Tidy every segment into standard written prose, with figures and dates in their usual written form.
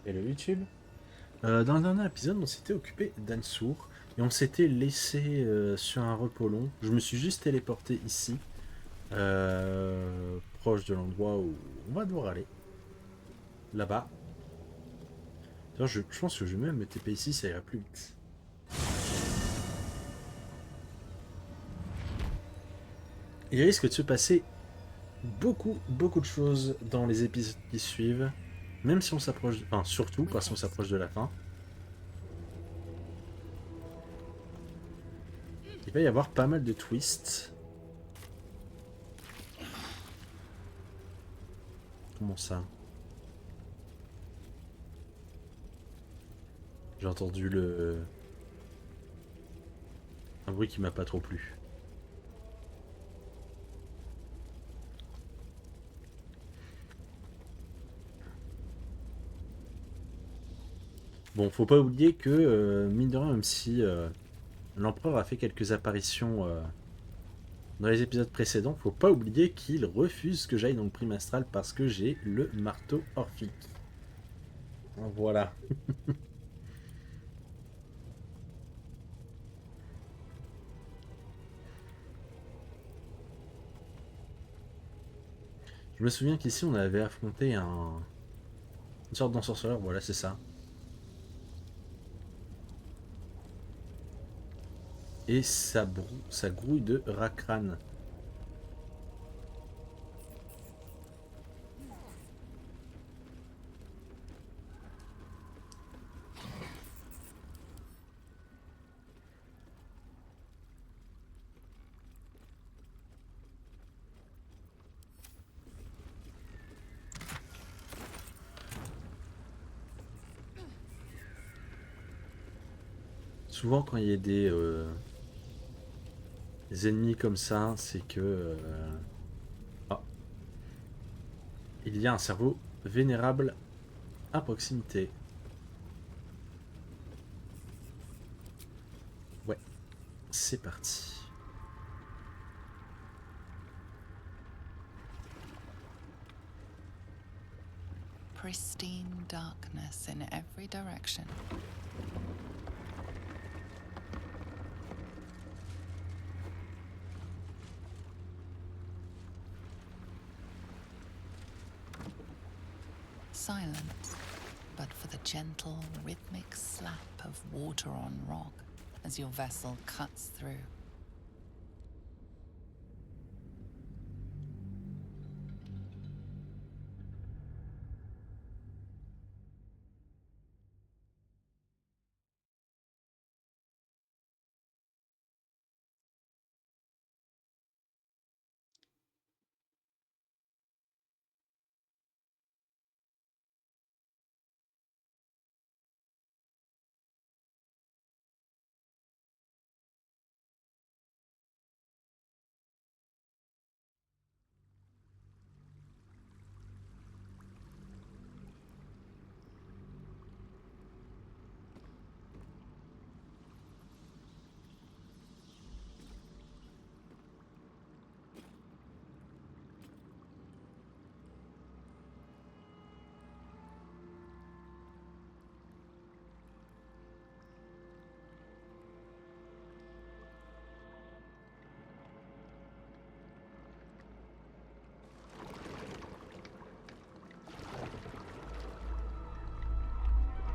Hello YouTube. Dans le dernier épisode, on s'était occupé d'Ansour et on s'était laissé sur un repos long. Je me suis juste téléporté ici, proche de l'endroit où on va devoir aller, là-bas. D'ailleurs, je pense que je vais même me TP ici, ça ira plus vite. Il risque de se passer beaucoup de choses dans les épisodes qui suivent, même si on s'approche, enfin surtout With parce qu'on haste. s'approche de la fin. Il va y avoir pas mal de twists. Comment ça? J'ai entendu un bruit qui m'a pas trop plu. Bon, faut pas oublier que, mine de rien, même si l'empereur a fait quelques apparitions dans les épisodes précédents, faut pas oublier qu'il refuse que j'aille dans le prime astral parce que j'ai le marteau orphique. Voilà. Je me souviens qu'ici on avait affronté une sorte d'ensorceleur, voilà, c'est ça. Et sa grouille de Rakran. Souvent, quand il y a des ennemis comme ça, c'est que ah, il y a un cerveau vénérable à proximité. Ouais, c'est parti. Pristine darkness in every direction. Silence, but for the gentle, rhythmic slap of water on rock as your vessel cuts through.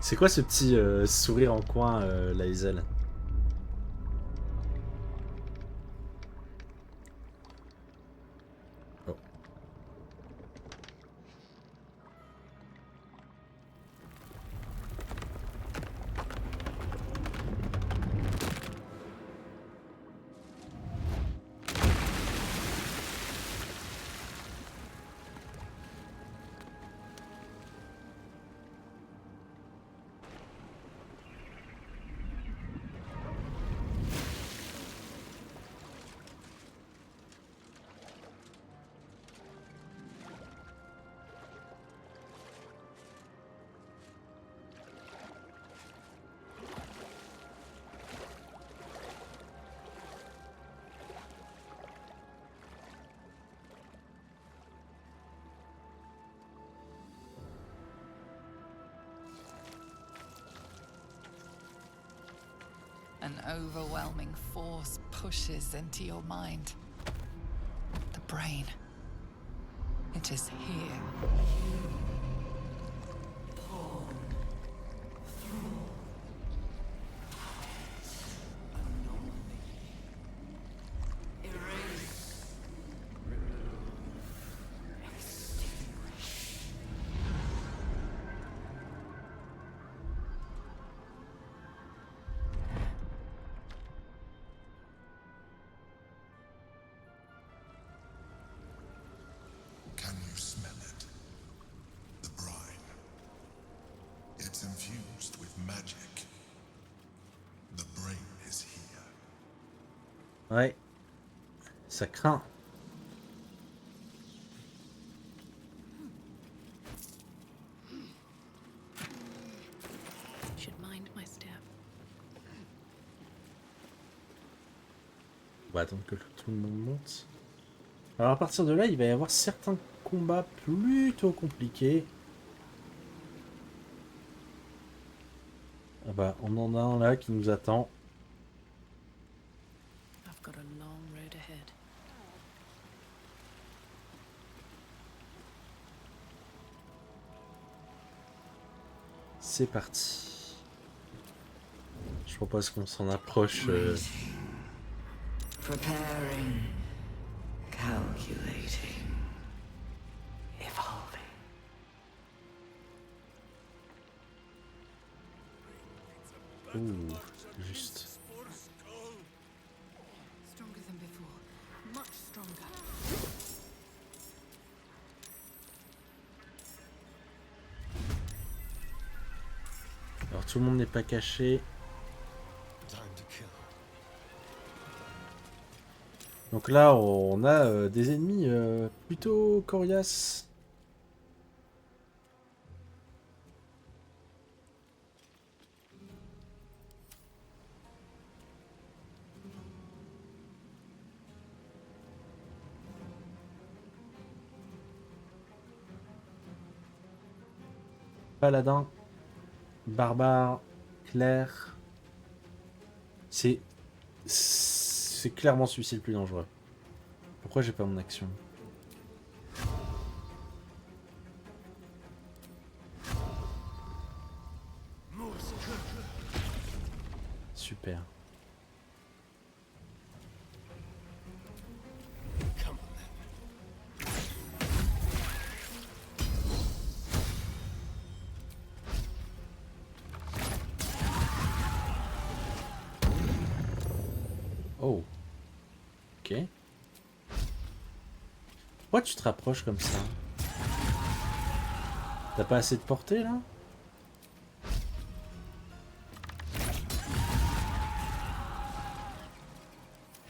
C'est quoi ce petit sourire en coin, Laïzel? Oh. An overwhelming force pushes into your mind. The brain. It is here. Can you smell it? The brine. It's infused with magic. The brain is here. Ouais. Ça craint. Should mind my step. On va attendre que tout le monde monte. Alors à partir de là, il va y avoir certains combats plutôt compliqués. Ah bah, on en a un là qui nous attend. I've got a long road ahead. C'est parti. Je propose qu'on s'en approche. Preparing, calculating, evolving. Ouh, juste. Stronger than before. Much stronger. Alors tout le monde n'est pas caché. Donc là, on a des ennemis plutôt coriaces. Paladin, barbare, clerc. C'est clairement celui-ci le plus dangereux. Pourquoi j'ai pas mon action? Super. Oh. Ok. Pourquoi tu te rapproches comme ça? T'as pas assez de portée là?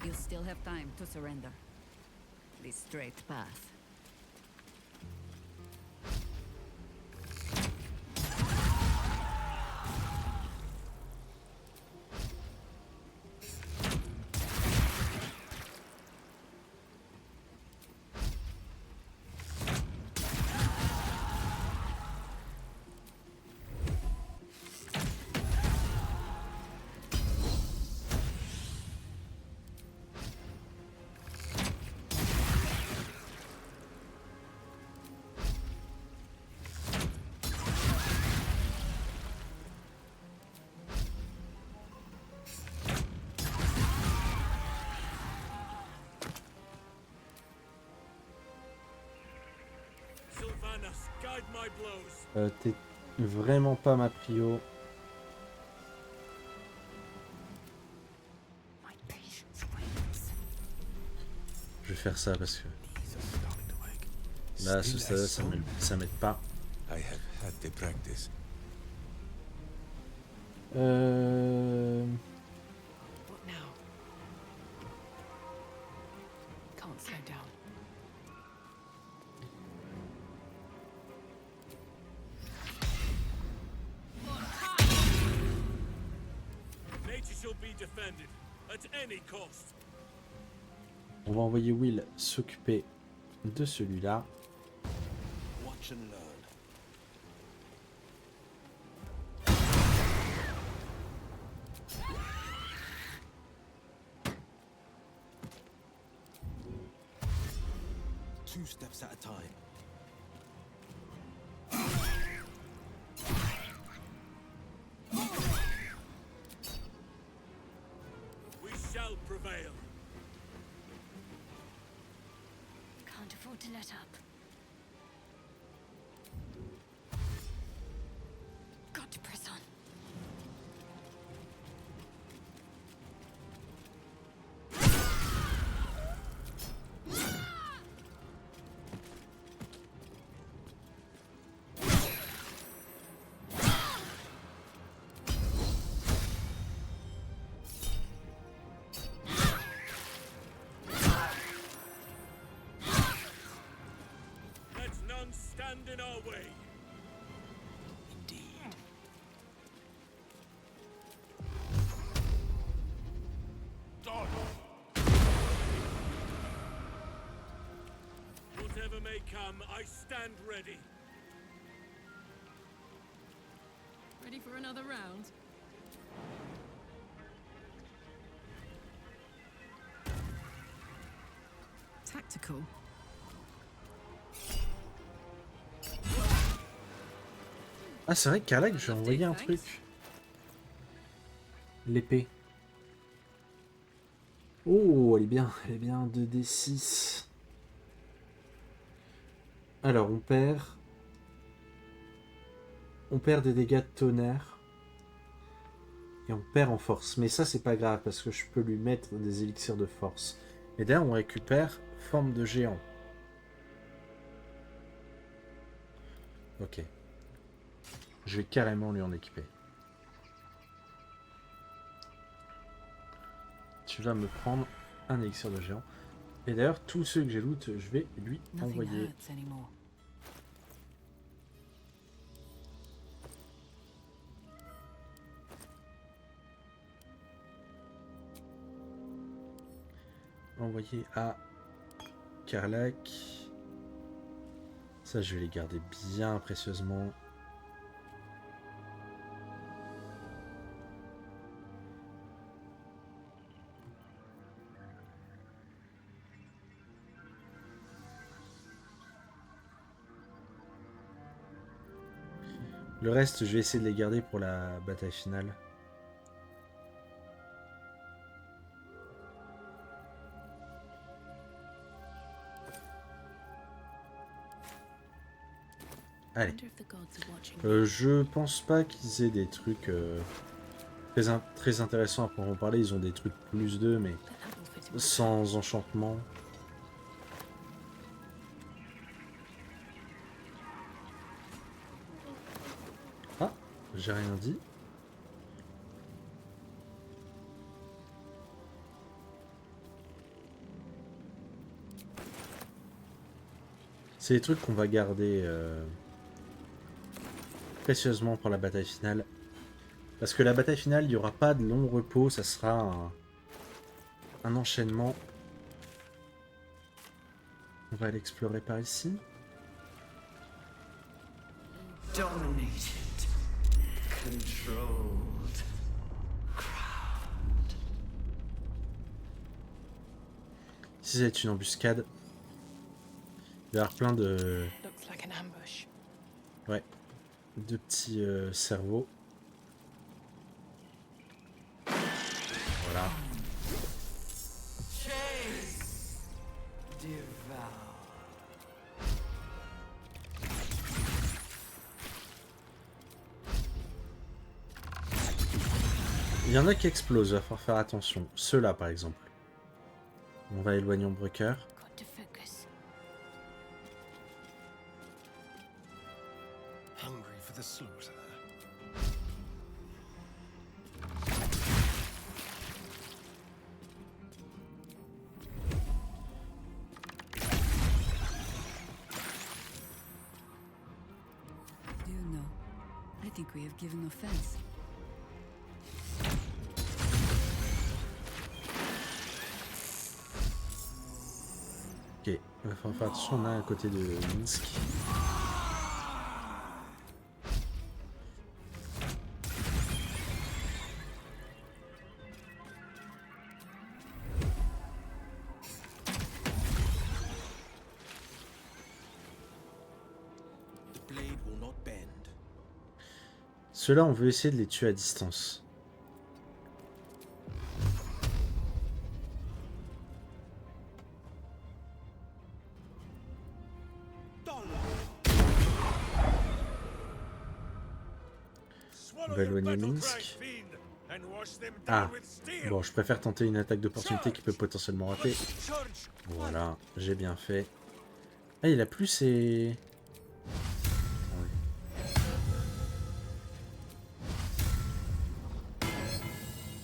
You still have time to surrender. The straight path. T'es vraiment pas ma prio. My patience wanes. Je vais faire ça parce que là, ça m'aide pas. I have had the practice. What now? Can't slow down. Nature shall be defended at any cost. On va envoyer Will s'occuper de celui-là. Watch and learn. 2 steps at a time. We shall prevail. Can't afford to let up. Got to press on. Let none stand in our way. Indeed. Whatever may come, I stand ready. Ready for another round? Tactical. Ah, c'est vrai que Karlak, je lui ai envoyé un truc. L'épée. Oh, elle est bien, 2d6. Alors, on perd des dégâts de tonnerre. Et on perd en force. Mais ça, c'est pas grave, parce que je peux lui mettre des élixirs de force. Et d'ailleurs, on récupère forme de géant. Ok. Je vais carrément lui en équiper. Tu vas me prendre un élixir de géant. Et d'ailleurs, tous ceux que j'ai loot, je vais lui Nothing envoyer. hurts anymore. Envoyer à Karlak. Ça, je vais les garder bien précieusement. Le reste, je vais essayer de les garder pour la bataille finale. Allez. Wonder if the gods are watching. Je pense pas qu'ils aient des trucs très intéressants à en parler. Ils ont des trucs plus 2, mais But that will fit in. sans enchantement. Ah, j'ai rien dit. C'est des trucs qu'on va garder précieusement pour la bataille finale. Parce que la bataille finale, il n'y aura pas de long repos, ça sera un enchaînement. On va aller explorer par ici. Dominated, controlled, Ici, c'est une embuscade. Il va y avoir plein de, Looks like an ambush. de petits cerveaux. Voilà. chase, devour. Il y en a qui explosent, il va falloir faire attention. Ceux-là, par exemple. On va éloigner Ombrecoeur. Got to focus. Hungry for the slaughter. Do you know? I think we have given offense. Ok, il va falloir faire attention, on a à côté de Minsk. will not bend. Ceux-là, on veut essayer de les tuer à distance. On va éloigner Minsk. Ah, bon, je préfère tenter une attaque d'opportunité qui peut potentiellement rater. Voilà, j'ai bien fait. Ah, il a plus ses...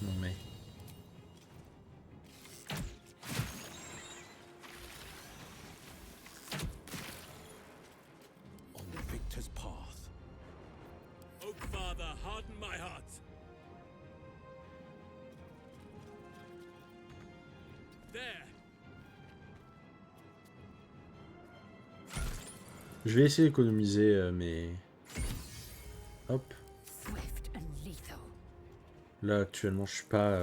Non mais... On the victor's path. Oak Father, harden my heart. There. Je vais essayer d'économiser mes... Hop. Swift and lethal. Là, actuellement, je suis pas...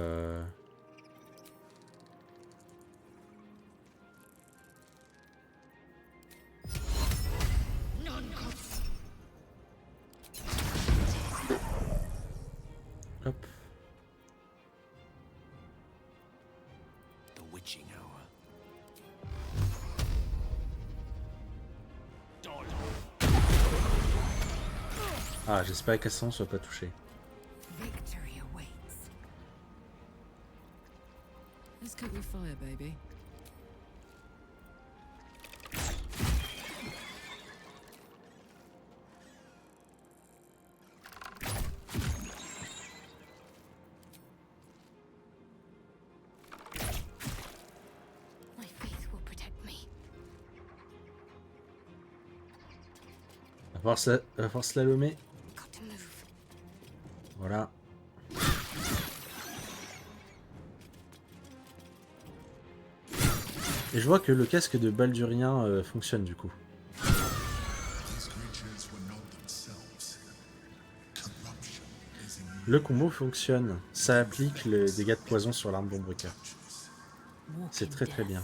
Hop. The witching hour. Ah, j'espère qu'Ascendant ne soit pas touché. Victory awaits. Let's cook with fire, baby. My faith will protect me. Va falloir slalomer. Got to move. Voilà. Et je vois que le casque de Baldurien fonctionne du coup. These creatures were not themselves. Corruption is in Le combo fonctionne. Ça applique les dégâts de poison sur l'arme Bombreaker. C'est très très bien.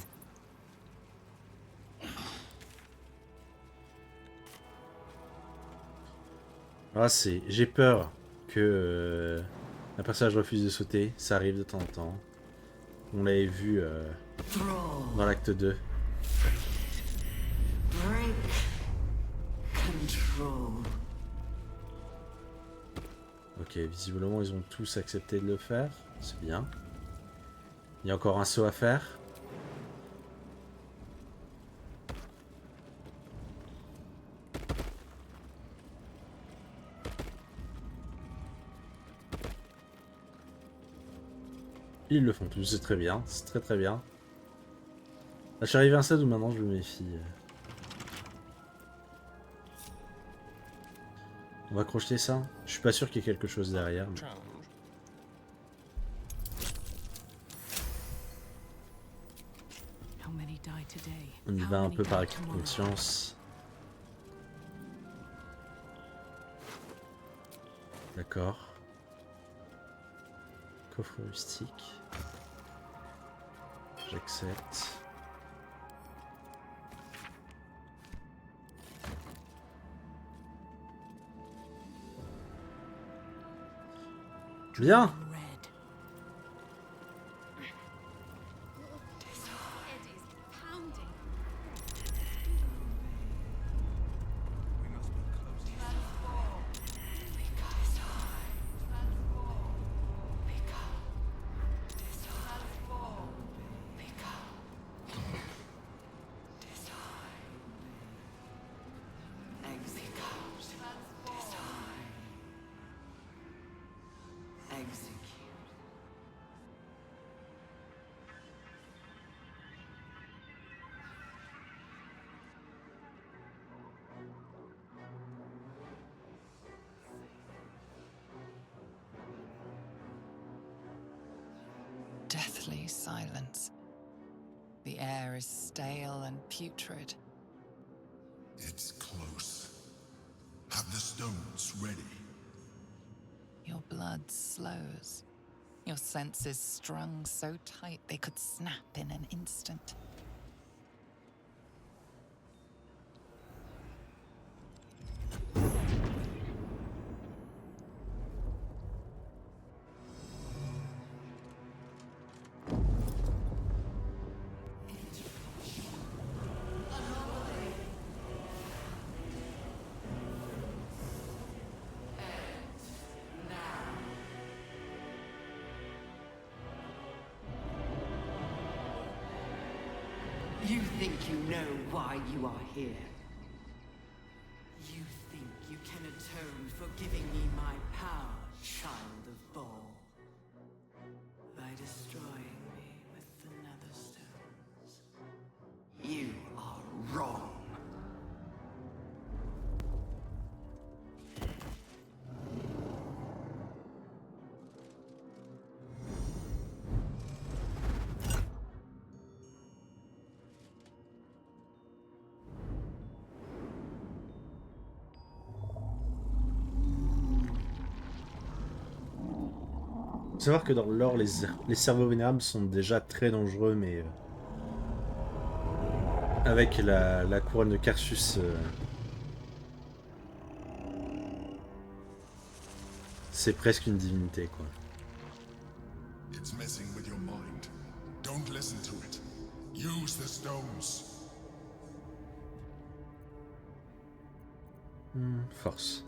Ah, c'est... J'ai peur que un personnage refuse de sauter. Ça arrive de temps en temps. On l'avait vu dans l'acte 2. Ok, visiblement ils ont tous accepté de le faire. C'est bien. Il y a encore un saut à faire. Ils le font tous, c'est très bien, c'est très très bien. Là, je suis arrivé à un stade où maintenant je me méfie. On va crocheter ça. Je suis pas sûr qu'il y ait quelque chose derrière. Mais... How many die today? On y How va un many peu par die acquis de tomorrow? conscience. D'accord. Coffre rustique. J'accepte. Bien. Red. Deathly silence. The air is stale and putrid. It's close. Have the stones ready. Your blood slows. Your senses strung so tight they could snap in an instant. You think you know why you are here. You think you can atone for giving me my power, child of Baal. By destroying me with the Nether Stones. You are wrong. Faut savoir que dans le lore, les cerveaux vénérables sont déjà très dangereux, mais avec la couronne de Karsus, c'est presque une divinité, quoi. It's messing with your mind. Don't listen to it. Use the stones. Force.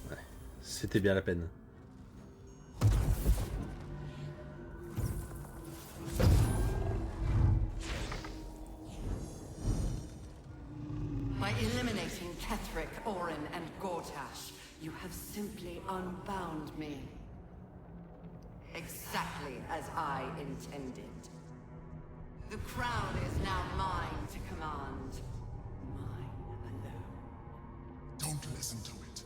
Ouais, c'était bien la peine. By eliminating Ketheric, Orin, and Gortash, you have simply unbound me. Exactly as I intended. The crown is now mine to command. Mine alone. Don't listen to it.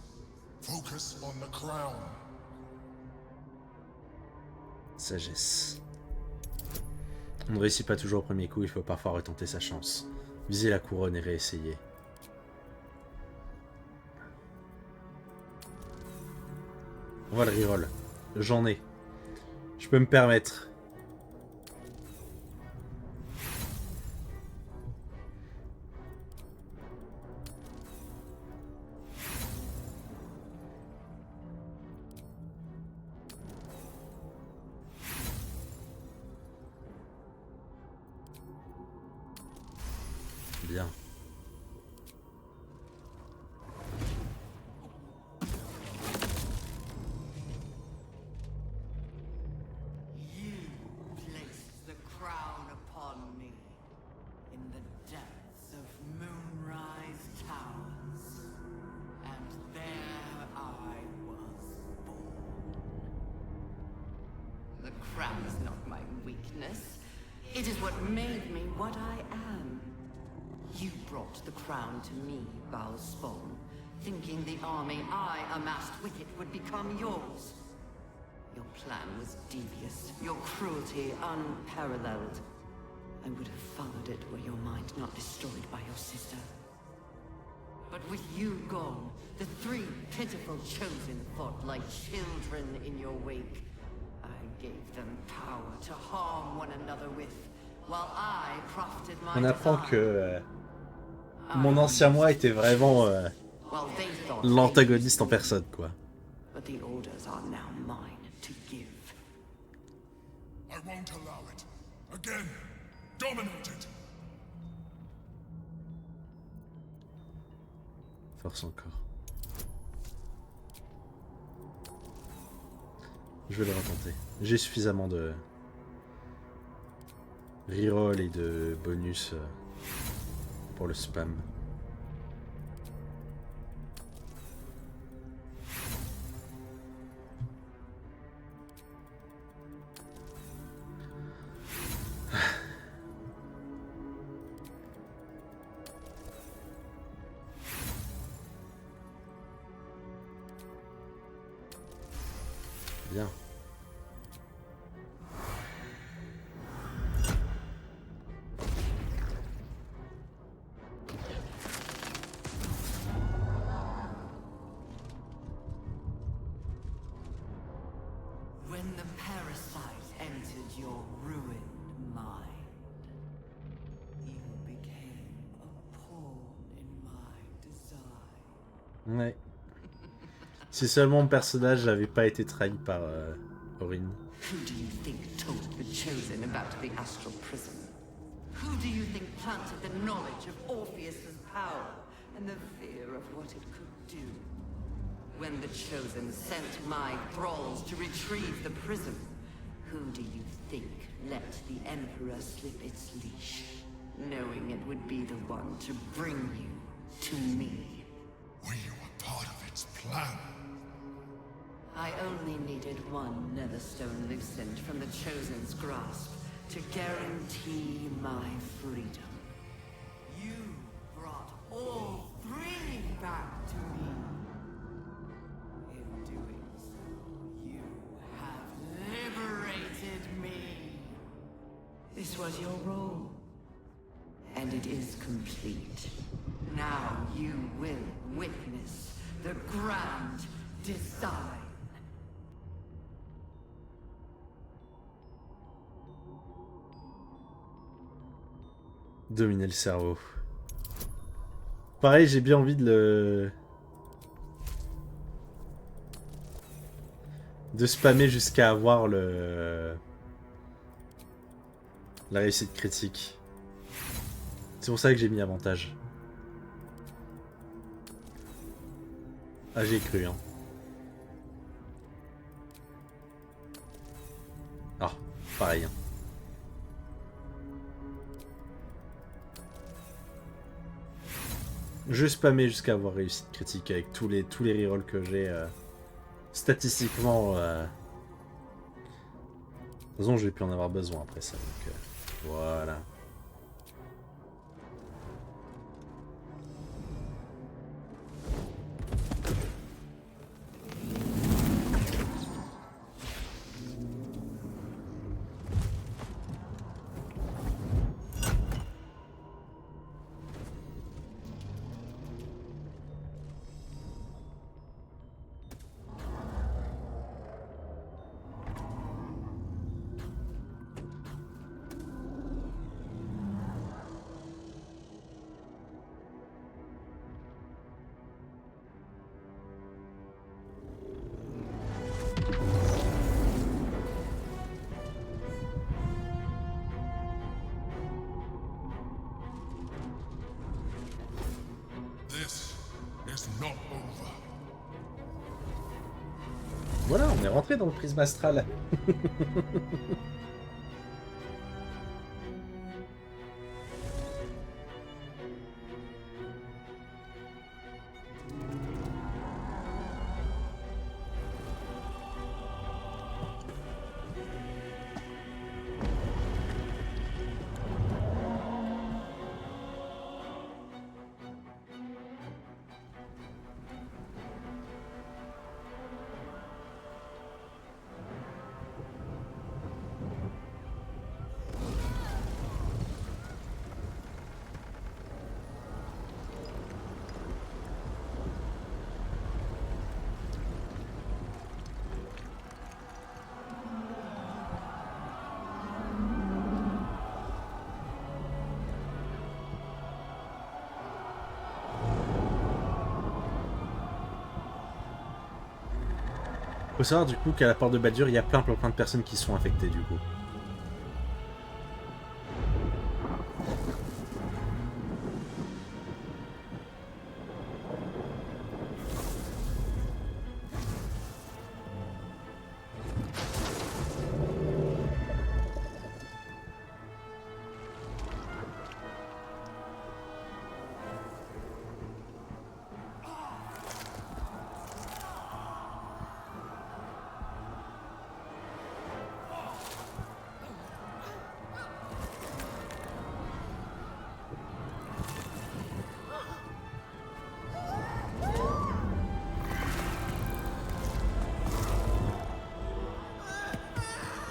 Focus on the crown. Sagesse. On ne réussit pas toujours au premier coup, il faut parfois retenter sa chance. Viser la couronne et réessayer. On va le reroll. J'en ai. Je peux me permettre. Bien. You placed the crown upon me in the depths of Moonrise Towers. And there I was born. The crown is not my weakness. It is what made me what I am. You brought the crown to me, Baalspawn, thinking the army I amassed with it would become yours. Your plan was devious, your cruelty unparalleled. I would have followed it were your mind not destroyed by your sister. But with you gone, the three pitiful chosen fought like children in your wake. I gave them power to harm one another with, while I profited my On apprend design. que mon ancien moi était vraiment Well, they thought l'antagoniste en personne, quoi. but the orders are now mine to give. I won't allow it. Again. Dominate it. Force encore. Je vais le retenter. J'ai suffisamment de reroll et de bonus pour le spam. Bien. When the parasite entered your ruined mind, you became a pawn in my Ouais. Si seulement mon personnage n'avait pas été trahi par Orin. Who do you think told the Chosen about the Astral Prism? Who do you think planted the knowledge of Orpheus's power and the fear of what it could do? When the Chosen sent my thralls to retrieve the prism, who do you think let the Emperor slip its leash, knowing it would be the one to bring you to me? We were part of its plan. I only needed one Netherstone loosened from the Chosen's grasp to guarantee my freedom. You brought all three back to me. In doing so, you have liberated me. This was your role, and it is complete. Now you will witness the grand design. Dominer le cerveau. Pareil, j'ai bien envie de spammer jusqu'à avoir la réussite critique. C'est pour ça que j'ai mis avantage. Ah, j'ai cru, hein. Ah, pareil, hein. Je spammais jusqu'à avoir réussite critique avec tous les rerolls que j'ai statistiquement. De toute façon, je vais plus en avoir besoin après ça. Donc, voilà. This is not over. Voilà, on est rentré dans le prisme astral. Faut savoir du coup qu'à la porte de Badur, il y a plein de personnes qui sont infectées du coup.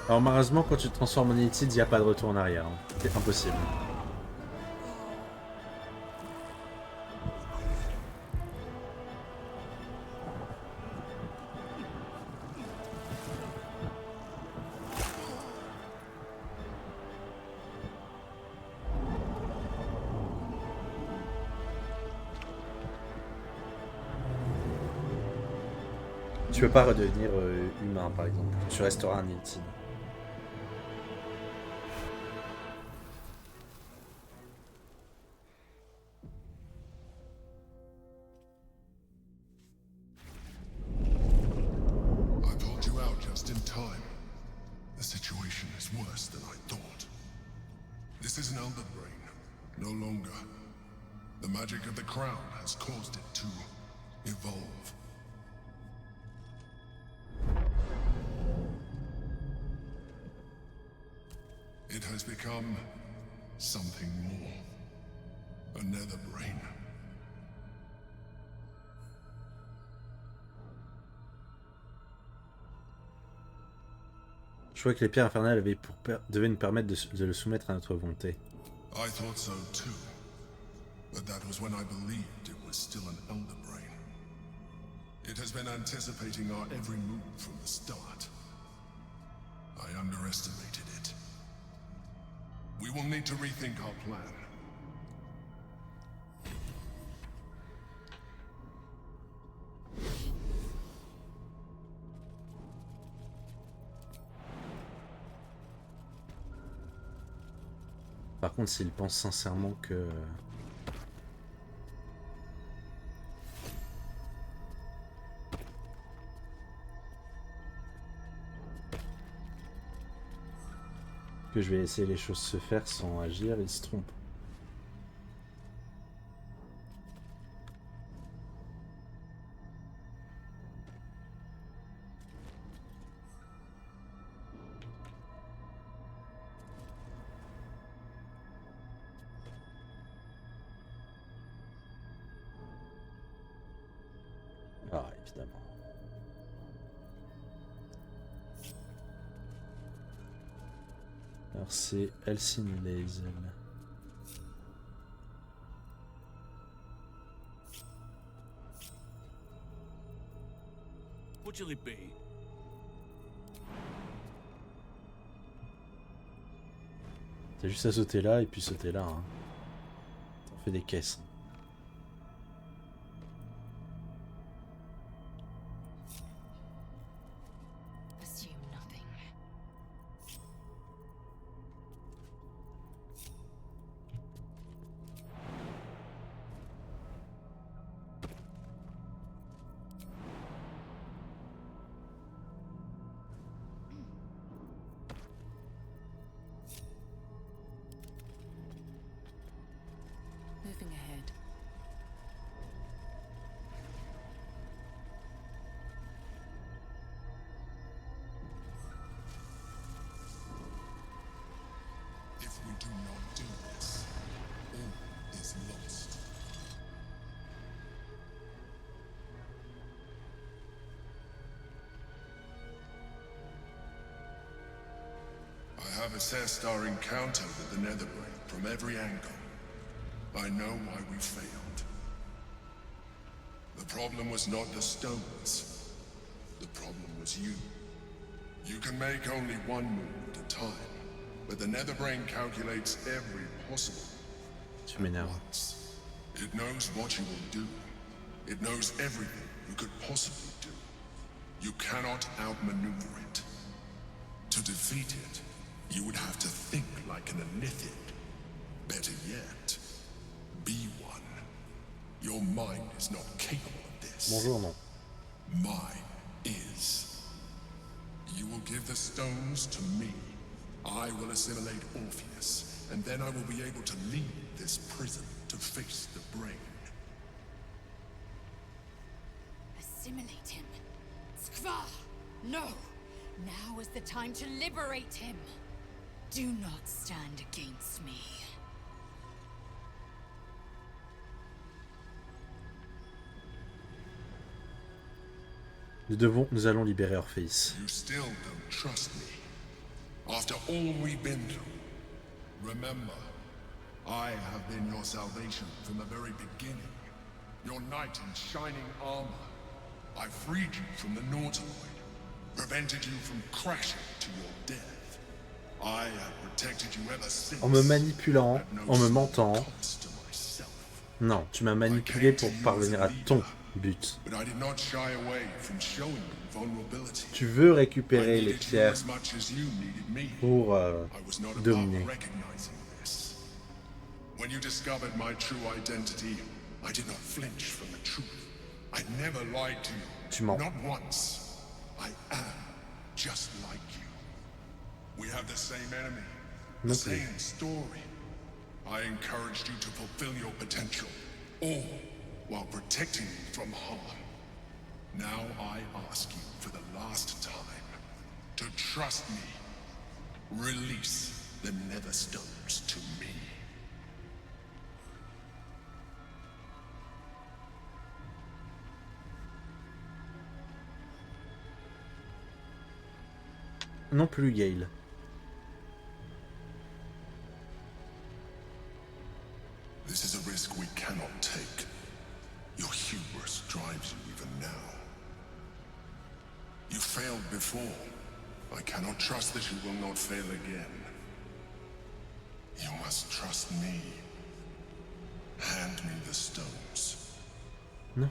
Alors malheureusement, quand tu te transformes en Illithid, il n'y a pas de retour en arrière. Hein. C'est impossible. peux pas redevenir humain, par exemple. Tu resteras un Iltine. I pulled you out just in time. The situation is worse than I thought. This is an Elder Brain, no longer. The magic of the crown has caused it to evolve. It has become something more. A Nether Brain. Je crois que les pierres infernales devaient nous permettre de le soumettre à notre volonté. I thought so too. But that was when I believed it was still an Elder Brain. It has been anticipating our every move from the start. I underestimated it. We will need to rethink our plan. Par contre, s'il pense sincèrement que... que je vais laisser les choses se faire sans agir, il se trompe. Ah, évidemment. Alors c'est Elsin Lazel. What shall it be? T'as juste à sauter là et puis sauter là. Hein. Ça fait des caisses. Assume nothing. Moving ahead. If we do not do this, all is lost. I have assessed our encounter with the Netherbrain from every angle. I know why we failed. The problem was not the stones. The problem was you. You can make only one move at a time, but the Netherbrain calculates every possible Tu at m'énerves. once. It knows what you will do. It knows everything you could possibly do. You cannot outmaneuver it. To defeat it, you would have to think like an Anithid. Better yet, be one. Your mind is not capable of this. Bonjour, non. Mine is. You will give the stones to me. I will assimilate Orpheus, and then I will be able to leave this prison to face the brain. Assimilate him. Skvar! No! Now is the time to liberate him. Do not stand against me. Nous allons libérer Orpheus. You still don't trust me. After all we've been through. Remember, I have been your salvation from the very beginning. Your knight in shining armor. I freed you from the Nautiloid. Prevented you from crashing to your death. I have protected you ever since. En me manipulant, at no en me small mentant. cost to myself. Non, tu m'as manipulé pour parvenir à ton but. But I did not shy away from showing you vulnerability. Tu veux I récupérer les needed you pierres as much as you needed me. pour I was not above dominer. recognizing this. When you discovered my true identity, I did not flinch from the truth. I never lied to you. Tu mens. Not once. I am just like you. We have the same enemy, the Non plus. same story. I encouraged you to fulfill your potential, all while protecting you from harm. Now I ask you for the last time to trust me. Release the Netherstones to me. Non plus, Gale. This is a risk we cannot take. Your hubris drives you even now. You failed before. I cannot trust that you will not fail again. You must trust me. Hand me the stones. Non.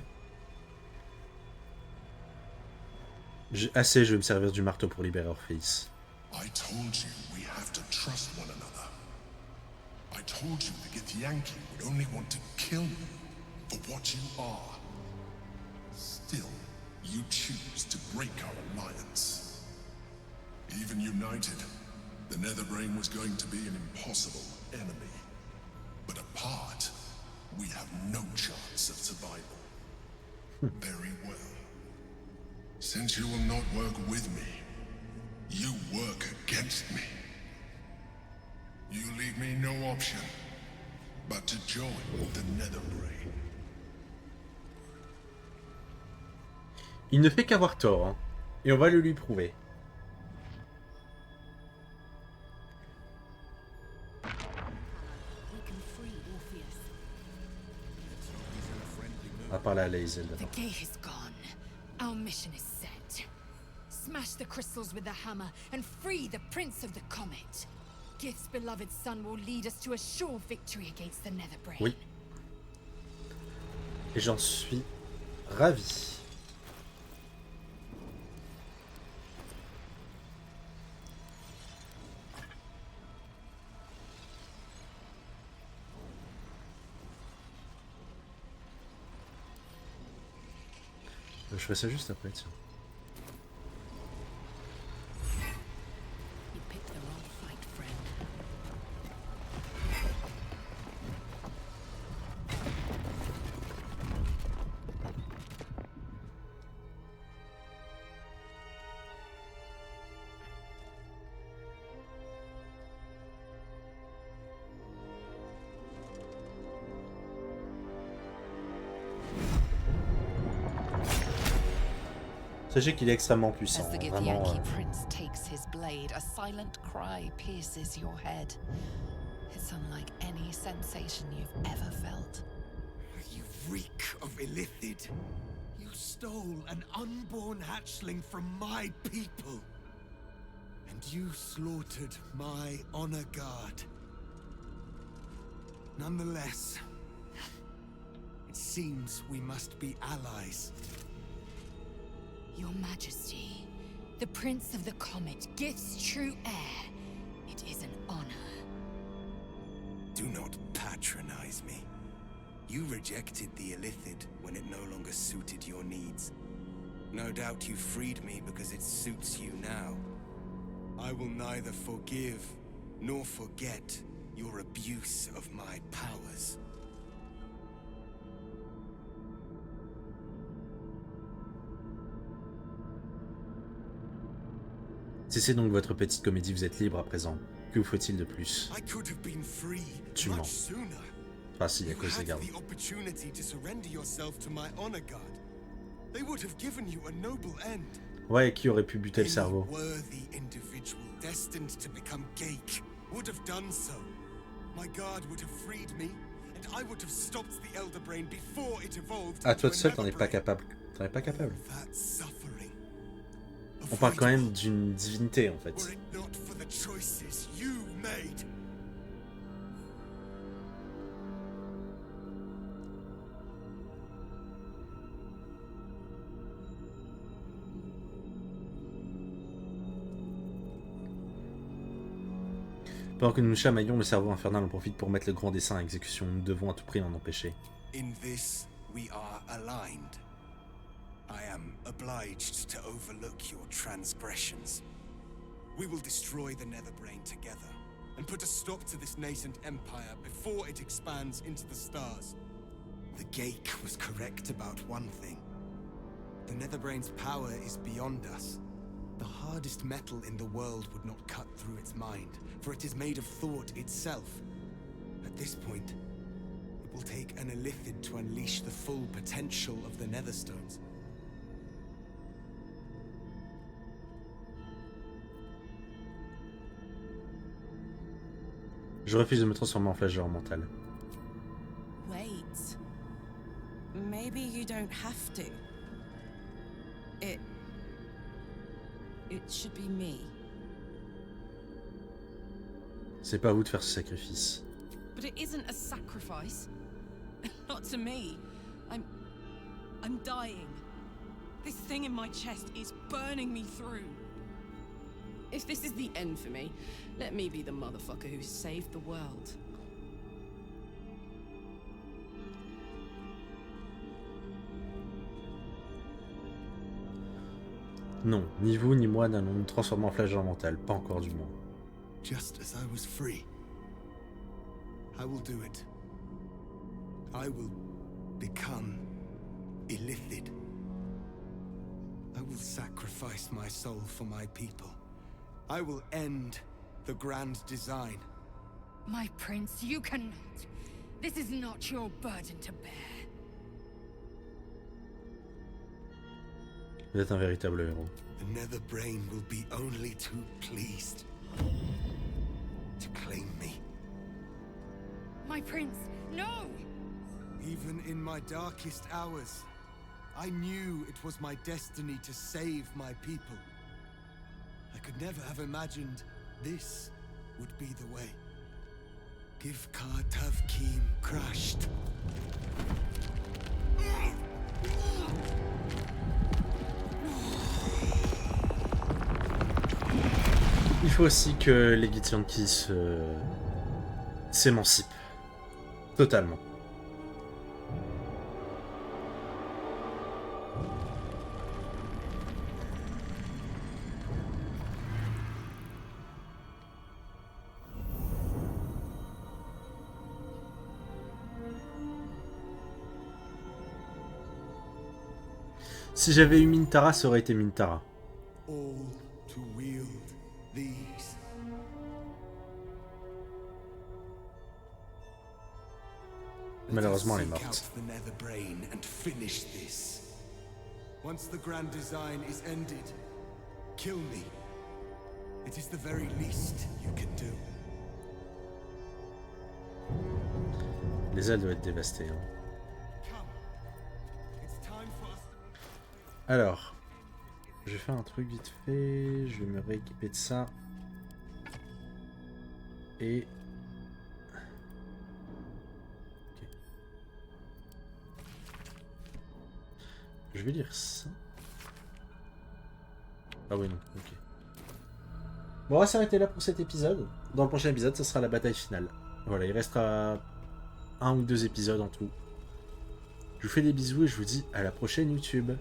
Assez, je vais me servir du marteau pour libérer Orpheus. I told you we have to trust one another. I told you the Githyanki would only want to kill you for what you are. Still, you choose to break our alliance. Even united, the Netherbrain was going to be an impossible enemy. But apart, we have no chance of survival. Very well. Since you will not work with me, you work against me. You leave me no option but to join the Netherbrain. Il ne fait qu'avoir tort, hein. Et on va le lui prouver. We can free Orpheus. On va parler à Lae'zel. The gate is gone. Our mission is set. Smash the crystals with the hammer and free the Prince of the Comet. Gith's beloved son will lead us to a sure victory against the Netherbrain. Oui. Et j'en suis ravi. Je ferai ça juste après, tiens. You picked the wrong fight, friend. Sachez qu'il est extrêmement puissant. As the Vraiment, Githyanki prince takes his blade, a silent cry pierces your head. It's unlike any sensation you've ever felt. You reek of Illithid. You stole an unborn hatchling from my people. And you slaughtered my honor guard. Nonetheless, it seems we must be allies. Your Majesty, the Prince of the Comet, Gith's true heir. It is an honor. Do not patronize me. You rejected the Illithid when it no longer suited your needs. No doubt you freed me because it suits you now. I will neither forgive nor forget your abuse of my powers. Cessez donc votre petite comédie, vous êtes libre à présent. Que vous faut-il de plus? I could have been free Tu much mens. sooner. Enfin si, à You cause des had gardes. the opportunity to surrender yourself to my honor guard. They would have given you a noble end. Ouais, qui aurait pu buter le Any cerveau? worthy individual destined to become Geik would have done so. My guard would have freed me, and I would have stopped the Elder Brain before it evolved. Ah, toi into seul, a t'en es pas Netherbrain. capable. T'en es pas capable. That suffering. On parle quand même Avoidable, d'une divinité, en fait. were it not for the choices you made. Pendant que nous chamaillons, le cerveau infernal en profite pour mettre le grand dessin à exécution. Nous devons à tout prix l'en empêcher. In this, we are aligned. I am obliged to overlook your transgressions. We will destroy the Netherbrain together, and put a stop to this nascent empire before it expands into the stars. The Geik was correct about one thing. The Netherbrain's power is beyond us. The hardest metal in the world would not cut through its mind, for it is made of thought itself. At this point, it will take an Illithid to unleash the full potential of the Netherstones. Je refuse de me transformer en flageur mental. Wait. Maybe you don't have to. It should be me. C'est pas à vous de faire ce sacrifice. But it isn't a sacrifice. Not to me. I'm dying. This thing in my chest is burning me through. If this is the end for me, let me be the motherfucker who saved the world. Non, ni vous ni moi n'allons nous transformer en flageur mental, pas encore du moins. Just as I was free, I will do it. I will become Illithid. I will sacrifice my soul for my people. I will end the grand design. My prince, you cannot. This is not your burden to bear. Vous êtes un véritable héros. The Netherbrain will be only too pleased to claim me. My prince, no! Even in my darkest hours, I knew it was my destiny to save my people. I could never have imagined this would be the way. Givkar Tavkim crushed. Il faut aussi que les Githyanki s'émancipent. Totalement. Si j'avais eu Mintara, ça aurait été Mintara. All to wield these. Malheureusement, elle est Let us morte. seek out the Netherbrain and finish this. Once the grand design is ended, kill me. It is the very least you can do. Les ailes doivent être dévastées. Hein. Come. It's time for us. Alors, je vais faire un truc vite fait. Je vais me rééquiper de ça. Et... Ok. Je vais lire ça. Ah oui, non, ok. Bon, on va s'arrêter là pour cet épisode. Dans le prochain épisode, ce sera la bataille finale. Voilà, il restera 1 ou 2 épisodes en tout. Je vous fais des bisous et je vous dis à la prochaine YouTube.